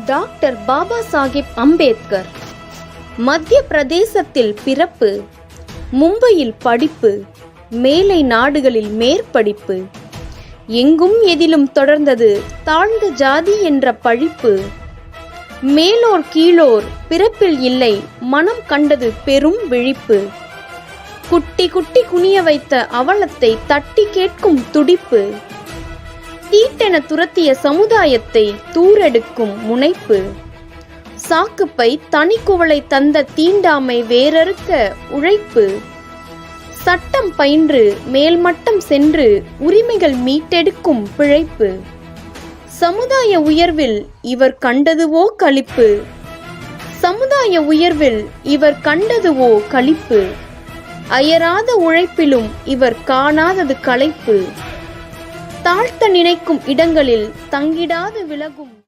Doctor Baba Sahib Ambedkar. மத்திய பிரதேசத்தில் பிறப்பு, மும்பையில் படிப்பு, மேலை நாடுகளில் மேற்படிப்பு, எங்கும் எதிலும் தொடர்ந்தது தாழ்ந்த ஜாதி என்ற பழிப்பு. மேலோர் கீழோர் பிறப்பில் இல்லை, மனம் கண்டது பெரும் விழிப்பு. குட்டி குட்டி குனிய வைத்த அவலத்தை தட்டி கேட்கும் துடிப்பு. தீட்டென துரத்திய சமுதாயத்தை தூரெடுக்கும் முனைப்பு. சாக்குப்பை தனிக்குவளை தந்த தீண்டாமை வேறறுக்க உழைப்பு. சட்டம் பயின்று மேல்மட்டம் சென்று உரிமைகள் மீட்டெடுக்கும் பிழைப்பு. சமுதாய உயர்வில் இவர் கண்டதுவோ களிப்பு. சமுதாய உயர்வில் இவர் கண்டதுவோ களிப்பு. அயராத உழைப்பிலும் இவர் காணாதது களைப்பு. தாழ்த்த நினைக்கும் இடங்களில் தங்கிடாது விலகும்